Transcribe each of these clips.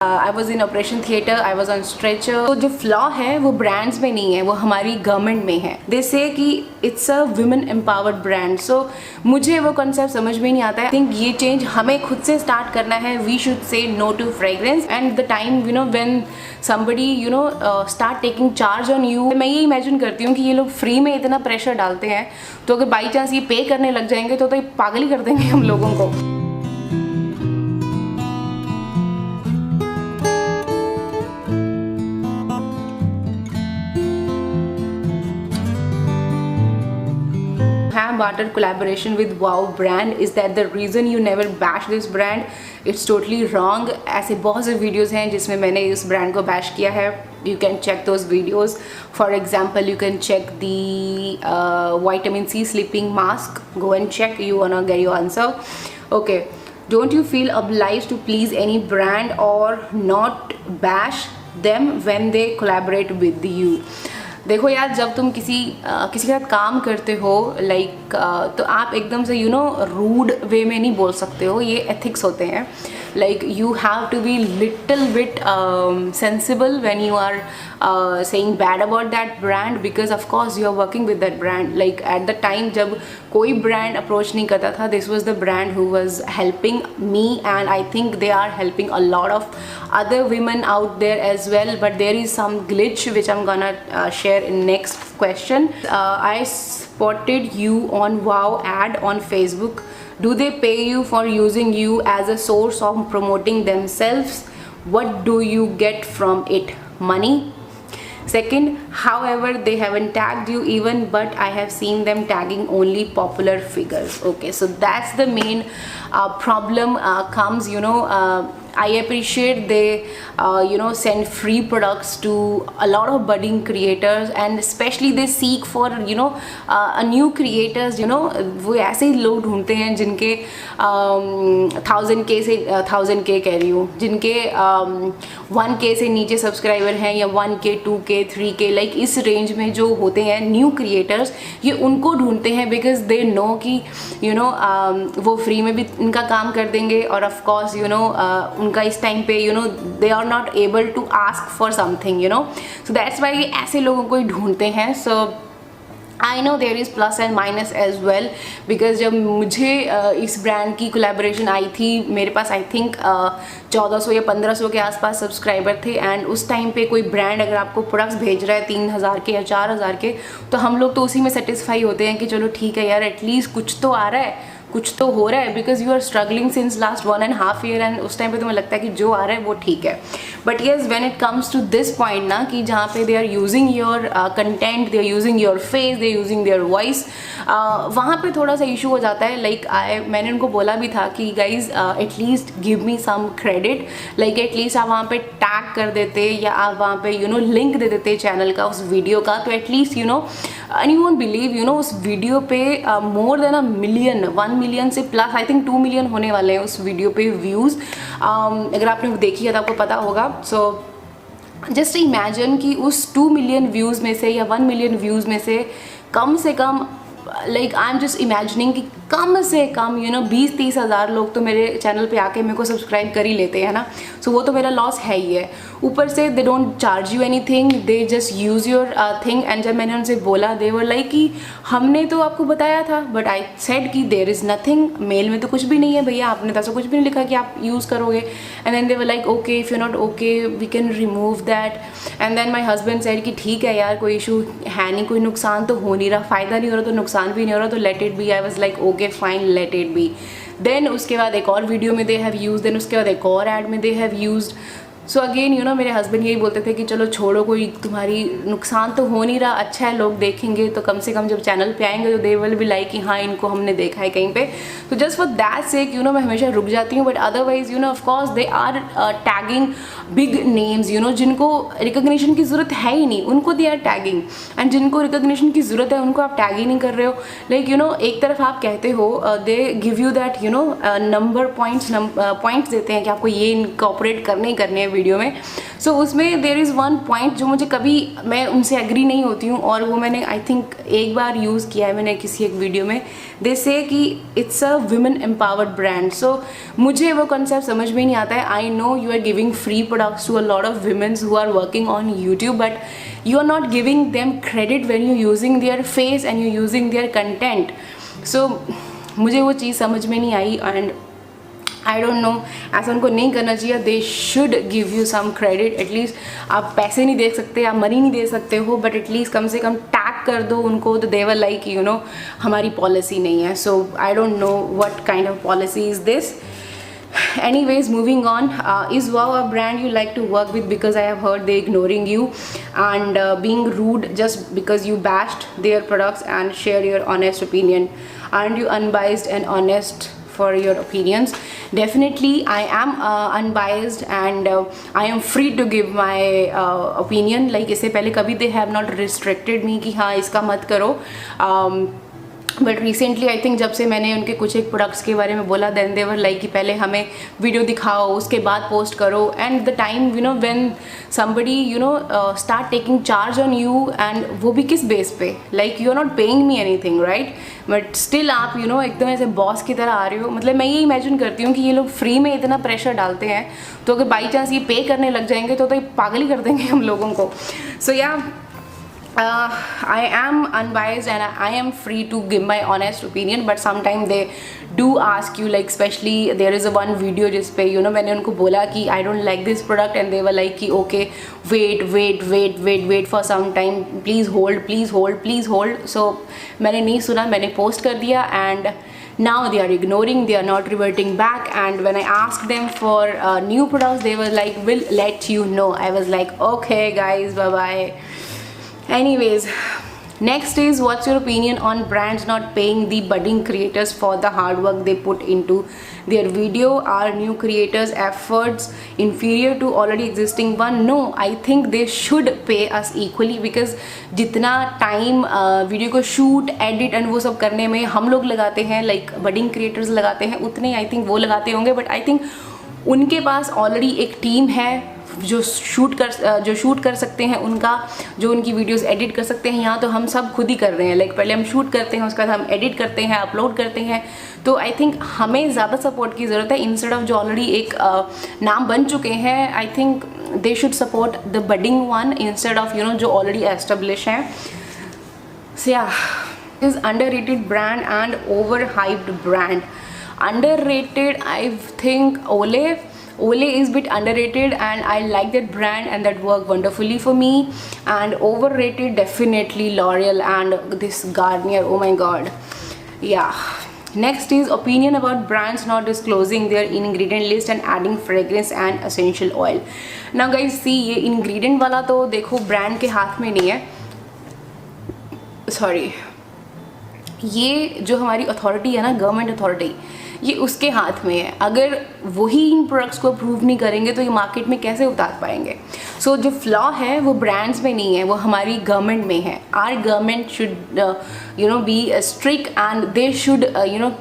I was in operation theatre, I was on stretcher. तो जो flaw है वो ब्रांड्स में नहीं है, वो हमारी गवर्नमेंट में है। दे से कि it's a women empowered brand. So मुझे वो कॉन्सेप्ट समझ में नहीं आता है। आई थिंक ये चेंज हमें खुद से स्टार्ट करना है। We should say no to fragrance and the time when somebody start taking charge on you। मैं ये इमेजिन करती हूँ कि ये लोग फ्री में इतना प्रेशर डालते हैं, तो अगर बाई चांस ये पे करने लग जाएंगे तो ये पागल ही कर देंगे हम लोगों को। Barter collaboration with Wow brand, is that the reason you never bash this brand? It's totally wrong। ऐसे बहुत से वीडियोस हैं जिसमें मैंने इस ब्रांड को बैश किया है। You can check those videos। For example, you can check the vitamin C sleeping mask। Go and check, you wanna get your answer। Okay, don't you feel obliged to please any brand or not bash them when they collaborate with you? देखो यार, जब तुम किसी के साथ काम करते हो तो आप एकदम से रूड वे में नहीं बोल सकते हो। ये एथिक्स होते हैं। You have to be little bit sensible when you are saying bad about that brand, because of course you are working with that brand। At the time जब कोई brand approach नहीं करता था, this was the brand who was helping me, and I think they are helping a lot of other women out there as well। But there is some glitch which I'm gonna share in next question। I spotted you on Wow ad on Facebook। Do they pay you for using you as a source of promoting themselves? What do you get from it? Money? Second, however, they haven't tagged you even, but I have seen them tagging only popular figures। Okay, so that's the main problem comes, I appreciate they send free products to a lot of budding creators, and especially they seek for a new creators। वो ऐसे ही लोग ढूंढते हैं जिनके 1000K से 1000K कह रही हूँ, जिनके 1K से नीचे सब्सक्राइबर हैं, या 1K 2K 3K इस रेंज में जो होते हैं न्यू क्रिएटर्स, ये उनको ढूंढते हैं बिकॉज दे नो कि वो फ्री में भी इनका काम कर देंगे, और ऑफ कोर्स उनका इस टाइम पे they are not able to ask for something, so that's why ऐसे लोगों को ही ढूंढते हैं। So I know there is plus and minus as well, because जब मुझे इस ब्रांड की कोलैबोरेशन आई थी, मेरे पास आई थिंक 1400 या 1500 के आसपास सब्सक्राइबर थे, एंड उस टाइम पे कोई ब्रांड अगर आपको प्रोडक्ट्स भेज रहा है 3000 के या 4000 के, तो हम लोग तो उसी में सेटिस्फाई होते हैं कि चलो ठीक है यार, एटलीस्ट कुछ तो आ रहा है, कुछ तो हो रहा है, because you are struggling since last 1.5 year, and उस टाइम पे तुम्हें लगता है कि जो आ रहा है वो ठीक है। But yes, when it comes to this point ना, कि जहाँ पे they are using your content, they are using your face, they are using their voice, वहाँ पे थोड़ा सा इशू हो जाता है। मैंने उनको बोला भी था कि guys at least give me some credit, at least आप वहाँ पे टैग कर देते, या आप वहाँ पे लिंक दे देते चैनल का, उस वीडियो का, तो at least and you won't believe उस वीडियो पे मोर देन 1 million 1 million से प्लस, आई थिंक 2 million होने वाले हैं उस वीडियो पे व्यूज़। अगर आपने देखी है तो आपको पता होगा। सो जस्ट इमेजिन कि उस 2 million व्यूज़ में से या 1 million व्यूज़ में से कम आई एम जस्ट इमेजिनिंग कि कम से कम 20-30 हज़ार लोग तो मेरे चैनल पे आके मेरे को सब्सक्राइब कर ही लेते हैं ना। सो वो तो मेरा लॉस है ही है। ऊपर से they don't charge you anything, they just use your thing. And जब मैंने उनसे बोला, दे वर लाइक कि हमने तो आपको बताया था, बट आई सेड कि देयर इज़ नथिंग, मेल में तो कुछ भी नहीं है भैया, आपने तो ऐसा कुछ भी नहीं लिखा कि आप यूज़ करोगे। And then they were like okay, if you not okay we can remove that. And then my husband said कि ठीक है यार, कोई इशू है नहीं, कोई नुकसान तो हो नहीं रहा, फ़ायदा नहीं हो रहा तो नुकसान भी नहीं हो रहा, तो let it be. I was like okay fine, let it be. Then उसके बाद एक और वीडियो में दे हैव यूज, देन उसके बाद एक और ऐड में they have used. So again मेरे हस्बैंड यही बोलते थे कि चलो छोड़ो, कोई तुम्हारी नुकसान तो हो नहीं रहा, अच्छा है लोग देखेंगे तो कम से कम जब चैनल पे आएंगे तो दे विल बी लाइक कि हाँ इनको हमने देखा है कहीं पे। तो जस्ट फॉर दैट सेक मैं हमेशा रुक जाती हूँ। But otherwise of course they are tagging big names जिनको रिकग्निशन की ज़रूरत है ही नहीं, उनको दे आर टैगिंग। एंड जिनको रिकग्निशन की ज़रूरत है उनको आप टैग ही नहीं कर रहे हो। एक तरफ आप कहते हो, they give you that number points देते हैं कि आपको ये इनकॉर्पोरेट करने ही करने हैं वीडियो में. सो उसमें देयर इज़ वन पॉइंट जो मुझे कभी, मैं उनसे एग्री नहीं होती हूँ, और वो मैंने आई थिंक एक बार यूज़ किया है मैंने किसी एक वीडियो में. दे से कि it's a women empowered brand. So मुझे वो कॉन्सेप्ट समझ में नहीं आता है. I know you are giving free products to a lot of womens who are working on YouTube, but you are not giving them credit when you're using their face and you're using their content. So मुझे वो चीज़ समझ में नहीं आई, and I don't know, ऐसा उनको नहीं करना चाहिए. They should give you some credit. At least आप पैसे नहीं दे सकते, आप मनी नहीं दे सकते हो, बट एटलीस्ट कम से कम टैग कर दो उनको. तो they were like you know हमारी पॉलिसी नहीं है. So I don't know what kind of policy is this. Anyways, moving on, is WOW a brand you like to work with? Because I have heard they ignoring you and being rude just because you bashed their products, and share your honest opinion. Aren't you unbiased and honest for your opinions? Definitely I am unbiased, and I am free to give my opinion. Like इससे पहले कभी they have not restricted me कि हाँ इसका मत करो. But recently I think जब से मैंने उनके कुछ एक प्रोडक्ट्स के बारे में बोला, देन दे वर लाइक कि पहले हमें वीडियो दिखाओ उसके बाद पोस्ट करो. And the time you know when somebody you know start taking charge on you, and वो भी किस बेस पे, like you are not paying me anything right, but still आप यू नो एकदम ऐसे बॉस की तरह आ रहे हो. मतलब मैं ये इमेजिन करती हूँ कि ये लोग फ्री में इतना प्रेशर डालते हैं, तो अगर बाई चांस ये पे करने लग जाएंगे तो ये पागल ही कर देंगे हम लोगों को. सो या I am unbiased and I am free to give my honest opinion, but sometimes they do ask you, like especially there is a one video जिस पे you know मैंने उनको बोला कि I don't like this product, and they were like कि okay wait for some time, please hold. So मैंने नहीं सुना, मैंने post कर दिया, and now they are ignoring, they are not reverting back. And when I asked them for new products, they were like we'll let you know. I was like okay guys, bye bye. Anyways, next is what's your opinion on brands not paying the budding creators for the hard work they put into their video? Are new creators' efforts inferior to already existing one? No, I think they should pay us equally, because जितना time video को shoot edit and वो सब करने में हम लोग लगाते हैं, लाइक बडिंग क्रिएटर्स लगाते हैं, उतने आई थिंक वो लगाते होंगे. बट आई थिंक उनके पास ऑलरेडी एक टीम है जो शूट कर सकते हैं, उनका जो उनकी वीडियोस एडिट कर सकते हैं. यहाँ तो हम सब खुद ही कर रहे हैं, लाइक पहले हम शूट करते हैं, उसके बाद हम एडिट करते हैं, अपलोड करते हैं. तो आई थिंक हमें ज़्यादा सपोर्ट की ज़रूरत है, इंस्टेड ऑफ जो ऑलरेडी एक नाम बन चुके हैं. आई think they should support the budding one instead of you know जो ऑलरेडी एस्टेब्लिश हैं. सो या, is underrated brand and over hyped brand. Underrated, I think Olay is a bit underrated, and I like that brand and that worked wonderfully for me. And overrated, definitely L'Oreal and this Garnier. Oh my god. Yeah. Next is opinion about brands not disclosing their ingredient list and adding fragrance and essential oil. Now guys, see, ये ingredient वाला तो देखो brand के हाथ में नहीं है. Sorry. ये जो हमारी अथॉरिटी है ना, गवर्नमेंट अथॉरिटी, ये उसके हाथ में है. अगर वही इन प्रोडक्ट्स को अप्रूव नहीं करेंगे तो ये मार्केट में कैसे उतार पाएंगे. सो जो फ्लॉ है वो ब्रांड्स में नहीं है, वो हमारी गवर्नमेंट में है. Our government should you know be strict, and they should you know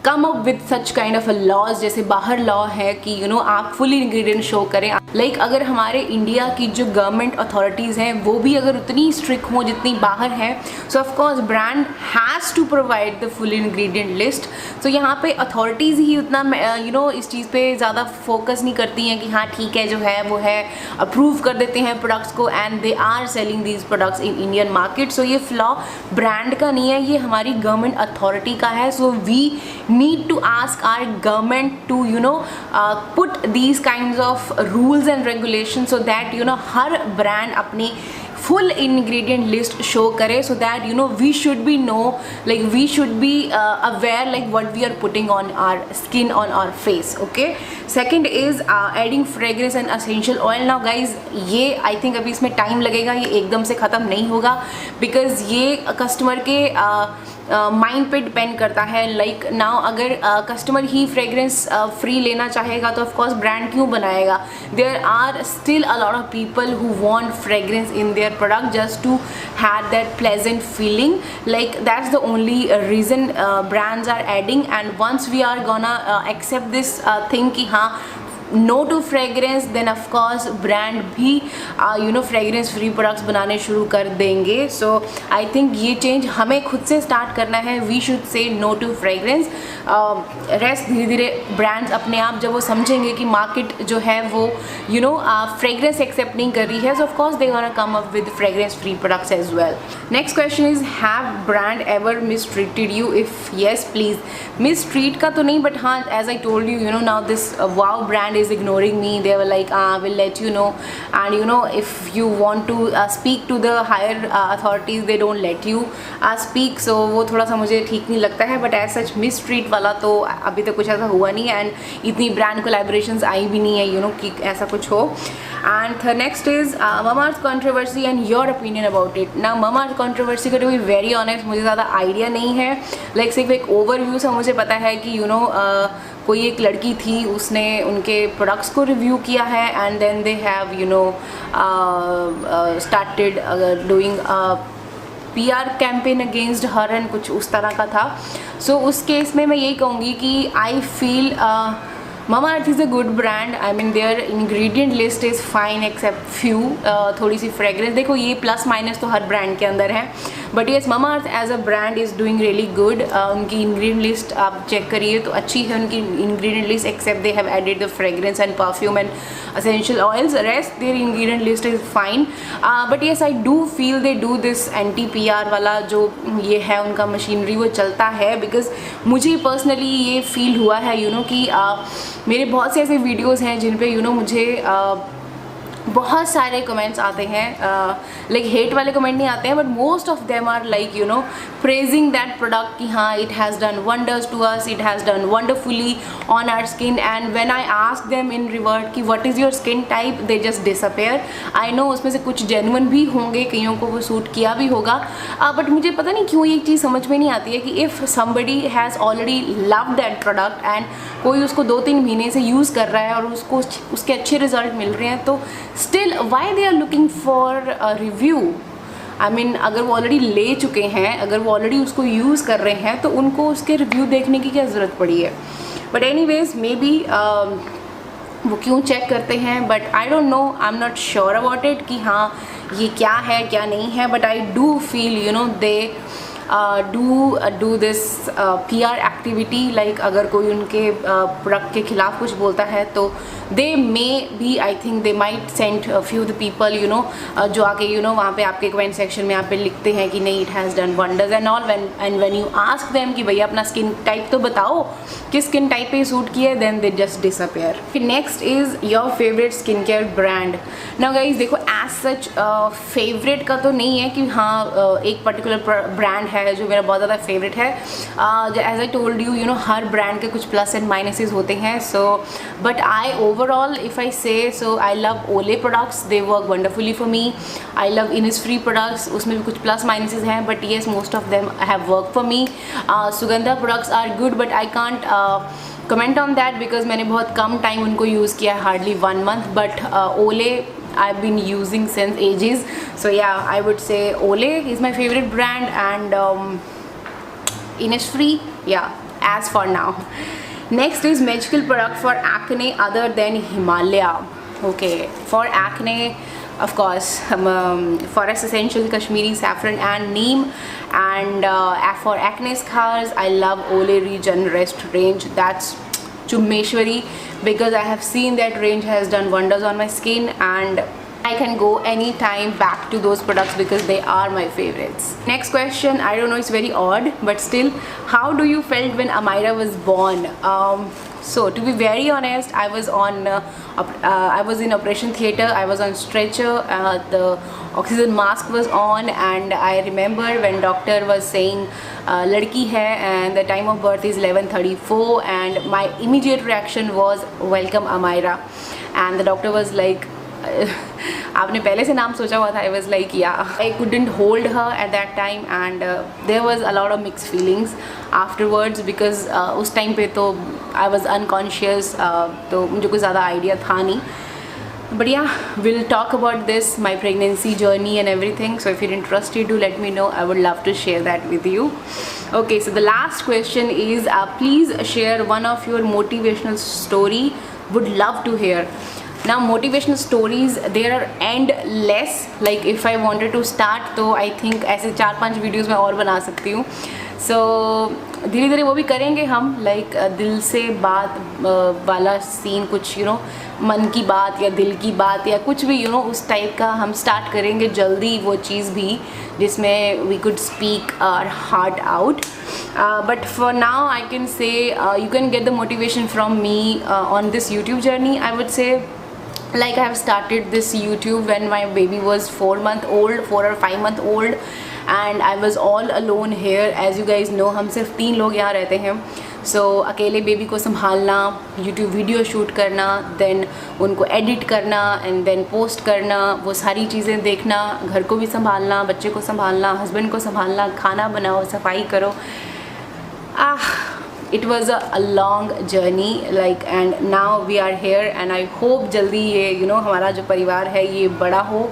come up with such kind of a laws. जैसे बाहर लॉ है कि यू नो आप फुल इंग्रेडिएंट शो करें. लाइक अगर हमारे इंडिया की जो गवर्नमेंट अथॉरिटीज़ हैं वो भी अगर उतनी स्ट्रिक्ट हों जितनी बाहर है, so of course brand has to provide the full ingredient list. तो यहाँ पे अथॉरिटीज़ ही उतना यू नो इस चीज़ पे ज़्यादा फोकस नहीं करती हैं कि हाँ ठीक है जो है वो है, अप्रूव कर देते हैं प्रोडक्ट्स को, and they are selling these products in Indian market. So ये फ्लॉ ब्रांड का नहीं है, ये हमारी गवर्नमेंट अथॉरिटी का है. So we need to ask our government to you know put these kinds of rules and regulations so that you know her brand अपनी full ingredient list show करे, so that you know we should be like we should be aware like what we are putting on our skin, on our face. Okay, second is adding fragrance and essential oil. Now guys, ये I think अभी इसमें time लगेगा, ये एकदम से ख़त्म नहीं होगा, बिकॉज ये कस्टमर के माइंड पे डिपेंड करता है. लाइक नाउ अगर कस्टमर ही फ्रेगरेंस फ्री लेना चाहेगा तो ऑफकोर्स ब्रांड क्यों बनाएगा. There are still a lot of people who want fragrance in their product just to have that pleasant feeling. Like that's the only reason brands are adding, and once we are gonna accept this thing कि हाँ no to fragrance, then of course brand भी fragrance free products बनाने शुरू कर देंगे. सो I think ये change हमें खुद से स्टार्ट करना है. We should say no to fragrance. Rest धीरे धीरे ब्रांड्स अपने आप जब वो समझेंगे कि मार्केट जो है वो फ्रेगरेंस एक्सेप्ट नहीं कर रही है, so of course they gonna come up with fragrance free products as well. Next question is, have brand ever mistreated you? If yes please. Mistreat का तो नहीं, बट हाँ, as I told you now this वाव brand is ignoring me. They were like, we'll let you know, and if you want to speak to the higher authorities, they don't let you speak. So वो थोड़ा सा मुझे ठीक नहीं लगता है. But as such mistreat वाला तो अभी तक कुछ ऐसा हुआ नहीं, एंड इतनी ब्रांड कोलैबोरेशंस आई भी नहीं है कि ऐसा कुछ हो. And next is Mamaearth controversy and your opinion about it. ना Mamaearth कंट्रोवर्सी का, टू बी वेरी ऑनेस्ट, मुझे ज़्यादा आइडिया नहीं है. लाइक सिर्फ एक ओवरव्यू से मुझे पता है कि कोई एक लड़की थी, उसने उनके प्रोडक्ट्स को रिव्यू किया है, and then they have started doing PR campaign against her and कुछ उस तरह का था. सो उस केस में मैं यही कहूँगी कि I feel Mamaearth is a good brand. I mean their ingredient list is fine except few. थोड़ी सी fragrance, देखो ये प्लस माइनस तो हर ब्रांड के अंदर है, but yes Mamaearth as a brand is doing really good. उनकी इंग्रेडिएंट लिस्ट आप check करिए तो अच्छी है उनकी ingredient list, except they have added the fragrance and perfume and essential oils. Rest their ingredient list is fine. But yes I do feel they do this anti PR वाला जो ये है उनका मशीनरी, वो चलता है. बिकॉज मुझे personally ये फील हुआ है कि मेरे बहुत से ऐसे वीडियोज़ हैं जिन पे मुझे बहुत सारे कमेंट्स आते हैं, लाइक हेट वाले कमेंट नहीं आते हैं, but most of them are like praising that product कि हाँ it has done wonders to us, it has done wonderfully on our skin. And when I ask them in revert कि what is your skin type, they just disappear. I know उसमें से कुछ genuine भी होंगे, कईयों को वो suit किया भी होगा, बट मुझे पता नहीं क्यों ये चीज़ समझ में नहीं आती है कि if somebody has already love that product and कोई उसको 2-3 महीने से यूज़ कर रहा है और उसको उसके अच्छे रिजल्ट मिल रहे हैं, तो still why they are looking for review. I mean अगर वो ऑलरेडी ले चुके हैं, अगर वो ऑलरेडी उसको यूज़ कर रहे हैं, तो उनको उसके रिव्यू देखने की क्या ज़रूरत पड़ी है. बट एनीवेज मे बी वो क्यों चेक करते हैं, but I don't no, I am not sure about it कि हाँ ये क्या है क्या नहीं है. But I do feel they do this PR activity. Like अगर कोई उनके प्रोडक्ट के खिलाफ कुछ बोलता है तो they maybe, I think they might send few the people जो आके वहाँ पे आपके कमेंट सेक्शन में यहाँ पे लिखते हैं कि नहीं it has done wonders and all. And when you ask them कि भैया अपना स्किन टाइप तो बताओ, किस स्किन टाइप पे सूट किया है, then they just disappear. Next is your favourite skin care brand. Now guys देखो एज सच फेवरेट का तो नहीं है कि हाँ एक पर्टिकुलर ब्रांड है जो मेरा बहुत ज़्यादा फेवरेट है. एज आई टोल्ड यू हर ब्रांड के कुछ प्लस एंड माइनसेस होते हैं. So but I overall if I say, so I love Olay products, they work wonderfully for me. I love Innisfree products, उसमें भी कुछ प्लस माइनसेस हैं, but yes most of them have work for me. Sugandha products are good, but I can't comment on that because मैंने बहुत कम time उनको use किया है, hardly 1 month. But ओले I've been using since ages, so yeah, I would say Olay is my favorite brand, and Innisfree, yeah, as for now. Next is magical product for acne other than Himalaya. Okay, for acne, of course, Forest Essential, Kashmiri Saffron and Neem. And for acne scars, I love Olay Regen Rest range. That's Chumeshwari, because I have seen that range has done wonders on my skin, and I can go anytime back to those products because they are my favorites. Next question, I don't know, it's very odd, but still, how do you felt when Ameira was born? So to be very honest, I was in operation theatre, I was on stretcher, the oxygen mask was on, and I remember when doctor was saying ladki hai and the time of birth is 11:34, and my immediate reaction was welcome Ameira, and the doctor was like आपने पहले से नाम सोचा हुआ था. I was like yeah, I couldn't hold her at that time, and there was a lot of mixed feelings afterwards because उस time पे तो I was unconscious, तो मुझे कोई ज़्यादा आइडिया था नहीं. But yeah, we'll talk about this, my pregnancy journey and everything. So if you're interested, do let me know. I would love to share that with you. Okay, so the last question is please share one of your motivational story would love to hear. Now motivational stories, there are endless. Like if I wanted to start तो I think ऐसे 4-5 videos मैं और बना सकती हूँ. So धीरे धीरे वो भी करेंगे हम, लाइक दिल से बात वाला सीन, कुछ मन की बात या दिल की बात या कुछ भी उस टाइप का हम स्टार्ट करेंगे जल्दी, वो चीज़ भी जिसमें we could speak our heart out. But for now I can say you can get the motivation from me on this YouTube journey. I would say, like, I have started this YouTube when my baby was 4 or 5 month old, and I was all alone here. As you guys know, हम सिर्फ 3 लोग यहाँ रहते हैं. So अकेले baby को संभालना, YouTube video shoot करना, देन उनको एडिट करना एंड देन पोस्ट करना, वो सारी चीज़ें देखना, घर को भी संभालना, बच्चे को संभालना, हस्बैंड को संभालना, खाना बनाओ, सफाई करो. It was a long journey, like, and now we are here, and I hope जल्दी ये हमारा जो परिवार है ये बड़ा हो.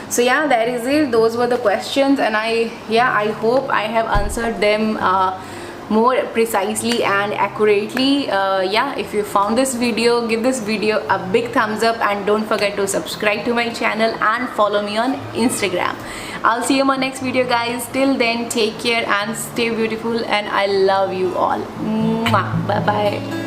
So yeah, that is it. Those were the questions, and I hope I have answered them more precisely and accurately. Yeah, if you found this video, give this video a big thumbs up, and don't forget to subscribe to my channel and follow me on Instagram. I'll see you in my next video, guys. Till then, take care and stay beautiful, and I love you all. Mwah. Bye bye.